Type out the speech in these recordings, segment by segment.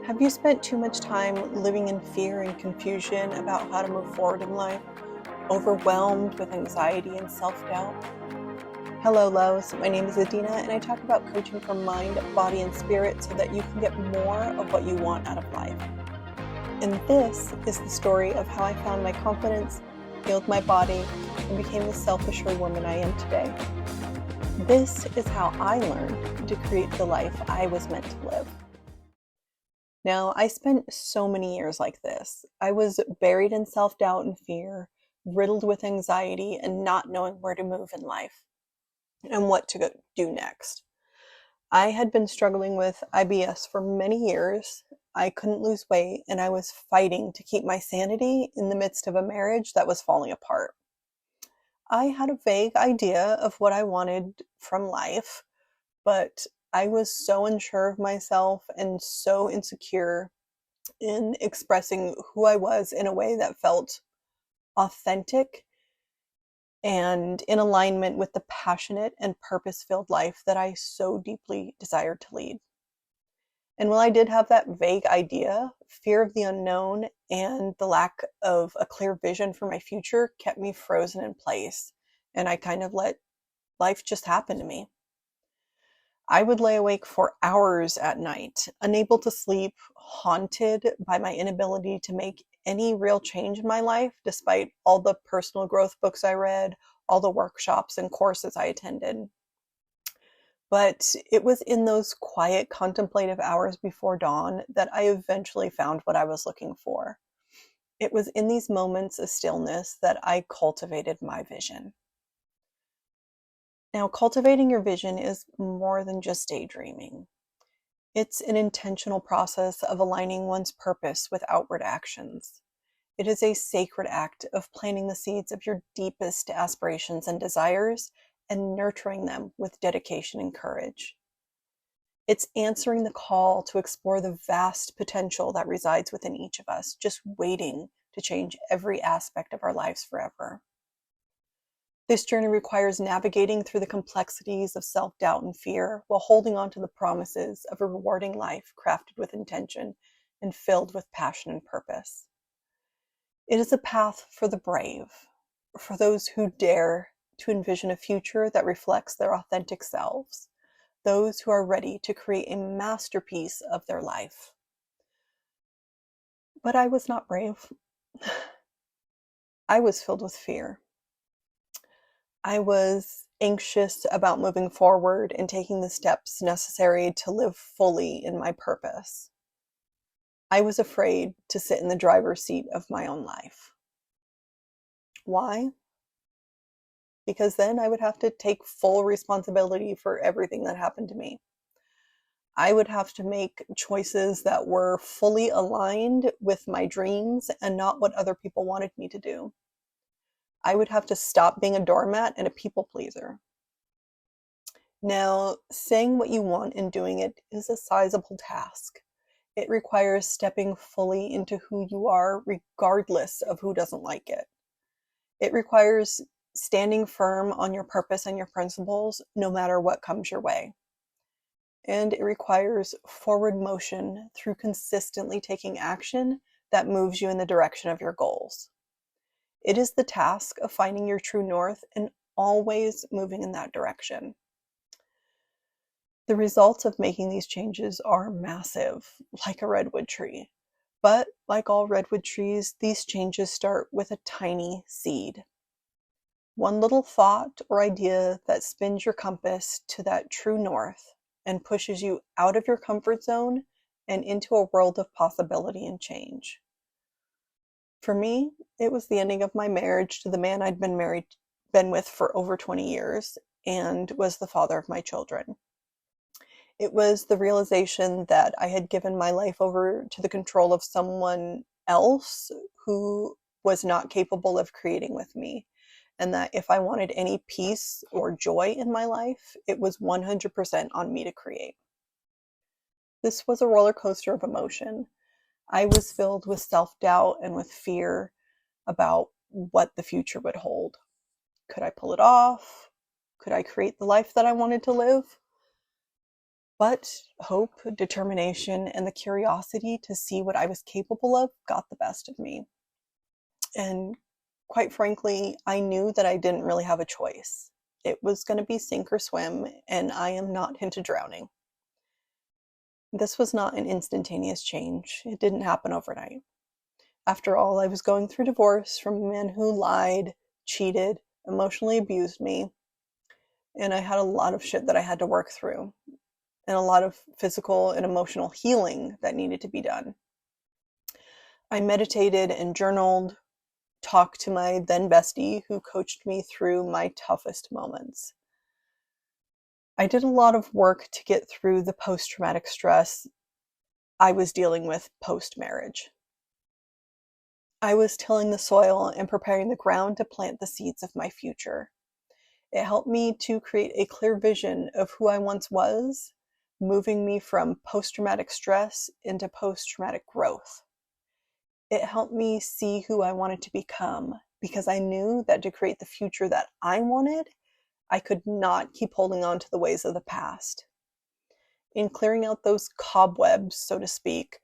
Have you spent too much time living in fear and confusion about how to move forward in life, overwhelmed with anxiety and self-doubt? Hello, loves. My name is Adina, and I talk about coaching for mind, body, and spirit so that you can get more of what you want out of life. And this is the story of how I found my confidence, healed my body, and became the self-assured woman I am today. This is how I learned to create the life I was meant to live. Now, I spent so many years like this. I was buried in self-doubt and fear, riddled with anxiety, and not knowing where to move in life and what to do next. I had been struggling with IBS for many years. I couldn't lose weight, and I was fighting to keep my sanity in the midst of a marriage that was falling apart. I had a vague idea of what I wanted from life, but I was so unsure of myself and so insecure in expressing who I was in a way that felt authentic and in alignment with the passionate and purpose-filled life that I so deeply desired to lead. And while I did have that vague idea, fear of the unknown and the lack of a clear vision for my future kept me frozen in place, and I kind of let life just happen to me. I would lay awake for hours at night, unable to sleep, haunted by my inability to make any real change in my life, despite all the personal growth books I read, all the workshops and courses I attended. But it was in those quiet, contemplative hours before dawn that I eventually found what I was looking for. It was in these moments of stillness that I cultivated my vision. Now, cultivating your vision is more than just daydreaming. It's an intentional process of aligning one's purpose with outward actions. It is a sacred act of planting the seeds of your deepest aspirations and desires and nurturing them with dedication and courage. It's answering the call to explore the vast potential that resides within each of us, just waiting to change every aspect of our lives forever. This journey requires navigating through the complexities of self-doubt and fear while holding on to the promises of a rewarding life crafted with intention and filled with passion and purpose. It is a path for the brave, for those who dare to envision a future that reflects their authentic selves, those who are ready to create a masterpiece of their life. But I was not brave. I was filled with fear. I was anxious about moving forward and taking the steps necessary to live fully in my purpose. I was afraid to sit in the driver's seat of my own life. Why? Because then I would have to take full responsibility for everything that happened to me. I would have to make choices that were fully aligned with my dreams and not what other people wanted me to do. I would have to stop being a doormat and a people pleaser. Now, saying what you want and doing it is a sizable task. It requires stepping fully into who you are, regardless of who doesn't like it. It requires standing firm on your purpose and your principles, no matter what comes your way. And it requires forward motion through consistently taking action that moves you in the direction of your goals. It is the task of finding your true north and always moving in that direction. The results of making these changes are massive, like a redwood tree. But like all redwood trees, these changes start with a tiny seed. One little thought or idea that spins your compass to that true north and pushes you out of your comfort zone and into a world of possibility and change. For me, it was the ending of my marriage to the man I'd been with for over 20 years and was the father of my children. It was the realization that I had given my life over to the control of someone else who was not capable of creating with me, and that if I wanted any peace or joy in my life, it was 100% on me to create. This was a roller coaster of emotion. I was filled with self-doubt and with fear about what the future would hold. Could I pull it off? Could I create the life that I wanted to live? But hope, determination, and the curiosity to see what I was capable of got the best of me. And quite frankly, I knew that I didn't really have a choice. It was going to be sink or swim, and I am not into drowning. This was not an instantaneous change. It didn't happen overnight. After all, I was going through divorce from a man who lied, cheated, emotionally abused me, and I had a lot of shit that I had to work through, and a lot of physical and emotional healing that needed to be done. I meditated and journaled, talked to my then bestie who coached me through my toughest moments. I did a lot of work to get through the post-traumatic stress I was dealing with post-marriage. I was tilling the soil and preparing the ground to plant the seeds of my future. It helped me to create a clear vision of who I once was, moving me from post-traumatic stress into post-traumatic growth. It helped me see who I wanted to become, because I knew that to create the future that I wanted, I could not keep holding on to the ways of the past. In clearing out those cobwebs, so to speak,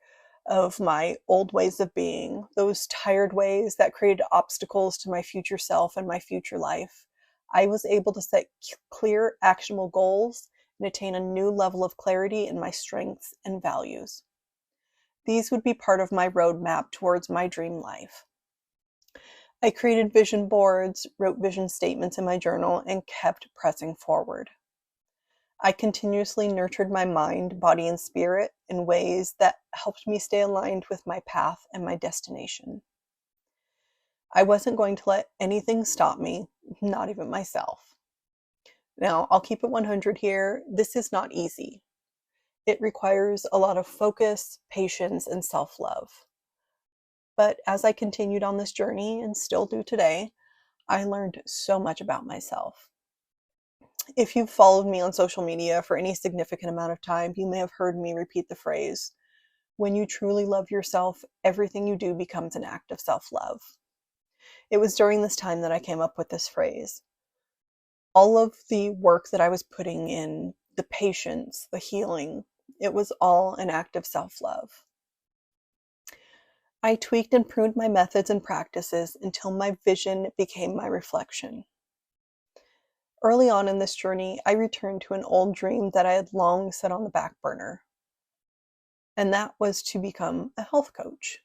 of my old ways of being, those tired ways that created obstacles to my future self and my future life, I was able to set clear, actionable goals and attain a new level of clarity in my strengths and values. These would be part of my roadmap towards my dream life. I created vision boards, wrote vision statements in my journal, and kept pressing forward. I continuously nurtured my mind, body, and spirit in ways that helped me stay aligned with my path and my destination. I wasn't going to let anything stop me, not even myself. Now, I'll keep it 100 here. This is not easy. It requires a lot of focus, patience, and self-love. But as I continued on this journey, and still do today, I learned so much about myself. If you've followed me on social media for any significant amount of time, you may have heard me repeat the phrase, when you truly love yourself, everything you do becomes an act of self-love. It was during this time that I came up with this phrase. All of the work that I was putting in, the patience, the healing, it was all an act of self-love. I tweaked and pruned my methods and practices until my vision became my reflection. Early on in this journey, I returned to an old dream that I had long set on the back burner, and that was to become a health coach.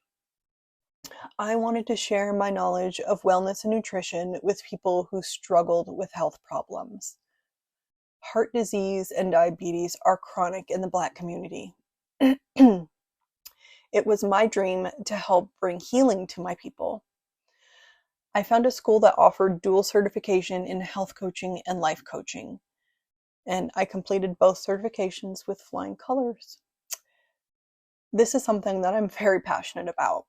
I wanted to share my knowledge of wellness and nutrition with people who struggled with health problems. Heart disease and diabetes are chronic in the Black community. It was my dream to help bring healing to my people. I found a school that offered dual certification in health coaching and life coaching, and I completed both certifications with flying colors. This is something that I'm very passionate about.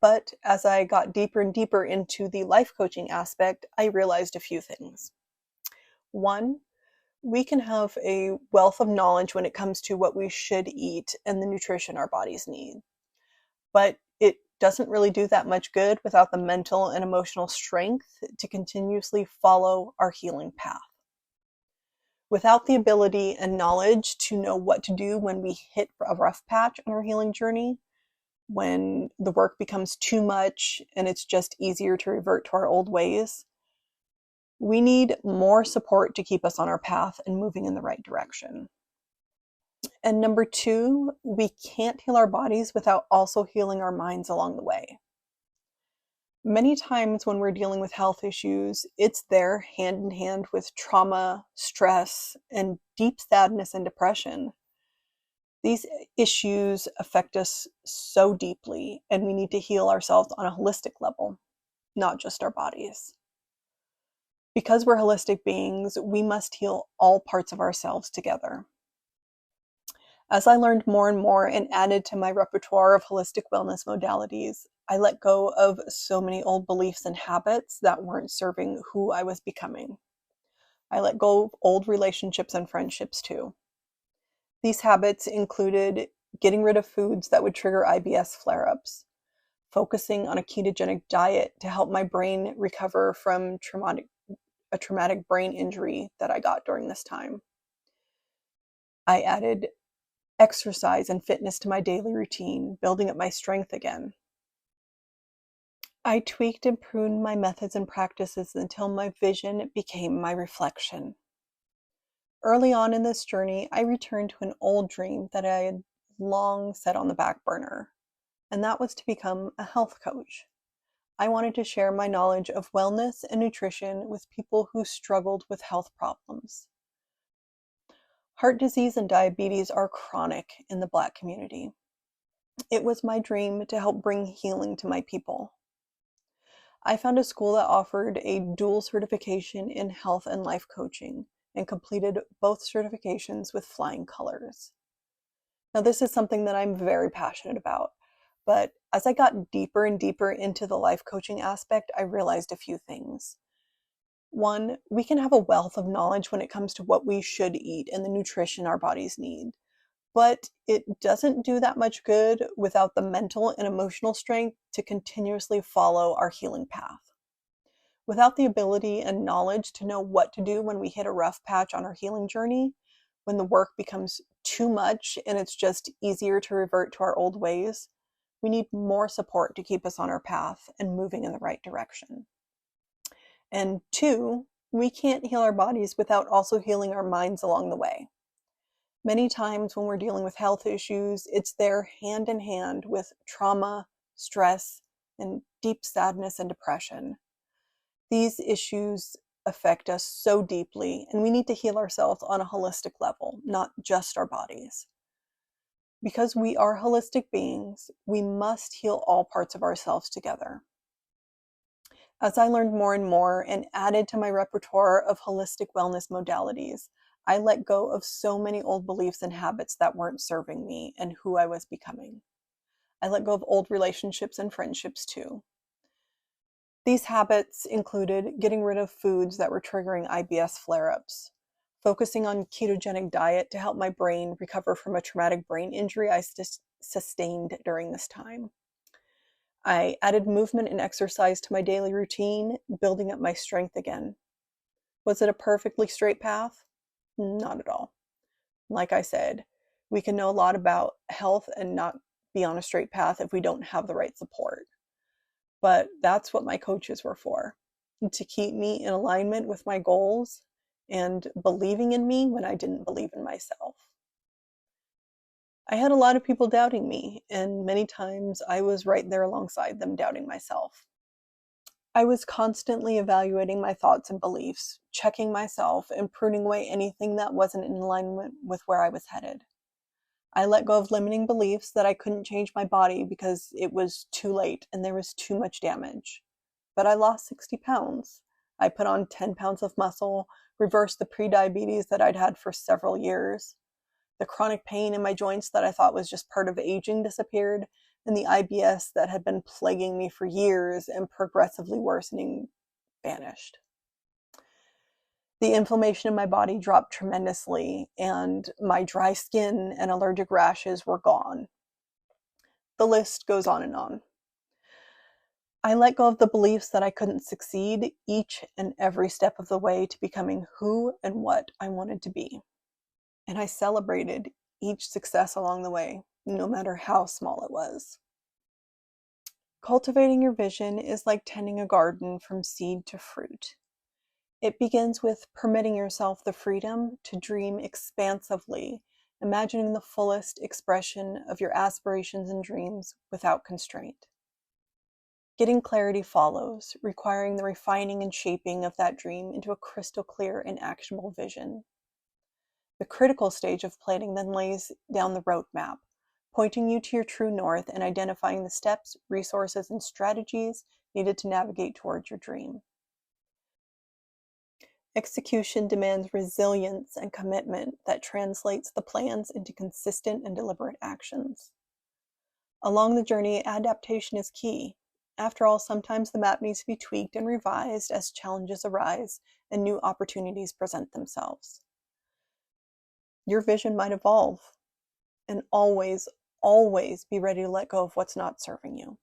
But as I got deeper and deeper into the life coaching aspect, I realized a few things. One, we can have a wealth of knowledge when it comes to what we should eat and the nutrition our bodies need. But it doesn't really do that much good without the mental and emotional strength to continuously follow our healing path. Without the ability and knowledge to know what to do when we hit a rough patch on our healing journey, when the work becomes too much and it's just easier to revert to our old ways, we need more support to keep us on our path and moving in the right direction. And number two, we can't heal our bodies without also healing our minds along the way. Many times when we're dealing with health issues, it's there hand in hand with trauma, stress, and deep sadness and depression. These issues affect us so deeply, and we need to heal ourselves on a holistic level, not just our bodies. Because we're holistic beings, we must heal all parts of ourselves together. As I learned more and more and added to my repertoire of holistic wellness modalities, I let go of so many old beliefs and habits that weren't serving who I was becoming. I let go of old relationships and friendships too. These habits included getting rid of foods that would trigger IBS flare-ups, focusing on a ketogenic diet to help my brain recover from a traumatic brain injury that I got during this time, I added exercise and fitness to my daily routine, building up my strength again. I tweaked and pruned my methods and practices until my vision became my reflection. Early on in this journey, I returned to an old dream that I had long set on the back burner, and that was to become a health coach. I wanted to share my knowledge of wellness and nutrition with people who struggled with health problems. Heart disease and diabetes are chronic in the Black community. It was my dream to help bring healing to my people. I found a school that offered a dual certification in health and life coaching and completed both certifications with flying colors. Now, this is something that I'm very passionate about, but as I got deeper and deeper into the life coaching aspect, I realized a few things. One, we can have a wealth of knowledge when it comes to what we should eat and the nutrition our bodies need, but it doesn't do that much good without the mental and emotional strength to continuously follow our healing path. Without the ability and knowledge to know what to do when we hit a rough patch on our healing journey, when the work becomes too much and it's just easier to revert to our old ways, we need more support to keep us on our path and moving in the right direction. And two, we can't heal our bodies without also healing our minds along the way. Many times when we're dealing with health issues, it's there hand in hand with trauma, stress, and deep sadness and depression. These issues affect us so deeply, and we need to heal ourselves on a holistic level, not just our bodies. Because we are holistic beings, we must heal all parts of ourselves together. As I learned more and more and added to my repertoire of holistic wellness modalities, I let go of so many old beliefs and habits that weren't serving me and who I was becoming. I let go of old relationships and friendships too. These habits included getting rid of foods that were triggering IBS flare-ups, focusing on ketogenic diet to help my brain recover from a traumatic brain injury I sustained during this time. I added movement and exercise to my daily routine, building up my strength again. Was it a perfectly straight path? Not at all. Like I said, we can know a lot about health and not be on a straight path if we don't have the right support. But that's what my coaches were for, to keep me in alignment with my goals and believing in me when I didn't believe in myself. I had a lot of people doubting me, and many times I was right there alongside them doubting myself. I was constantly evaluating my thoughts and beliefs, checking myself, and pruning away anything that wasn't in alignment with where I was headed. I let go of limiting beliefs that I couldn't change my body because it was too late and there was too much damage. But I lost 60 pounds. I put on 10 pounds of muscle, reversed the prediabetes that I'd had for several years. The chronic pain in my joints that I thought was just part of aging disappeared, and the IBS that had been plaguing me for years and progressively worsening vanished. The inflammation in my body dropped tremendously, and my dry skin and allergic rashes were gone. The list goes on and on. I let go of the beliefs that I couldn't succeed each and every step of the way to becoming who and what I wanted to be. And I celebrated each success along the way, no matter how small it was. Cultivating your vision is like tending a garden from seed to fruit. It begins with permitting yourself the freedom to dream expansively, imagining the fullest expression of your aspirations and dreams without constraint. Getting clarity follows, requiring the refining and shaping of that dream into a crystal clear and actionable vision. The critical stage of planning then lays down the roadmap, pointing you to your true north and identifying the steps, resources, and strategies needed to navigate towards your dream. Execution demands resilience and commitment that translates the plans into consistent and deliberate actions. Along the journey, adaptation is key. After all, sometimes the map needs to be tweaked and revised as challenges arise and new opportunities present themselves. Your vision might evolve, and always, always be ready to let go of what's not serving you.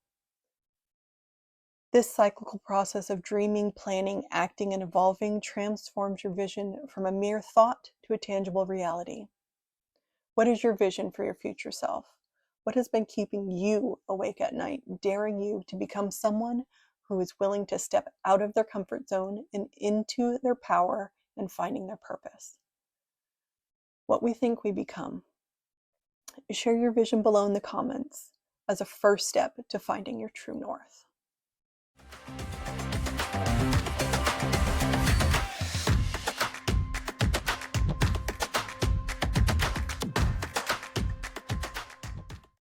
This cyclical process of dreaming, planning, acting, and evolving transforms your vision from a mere thought to a tangible reality. What is your vision for your future self? What has been keeping you awake at night, daring you to become someone who is willing to step out of their comfort zone and into their power and finding their purpose? What we think we become. Share your vision below in the comments as a first step to finding your true north.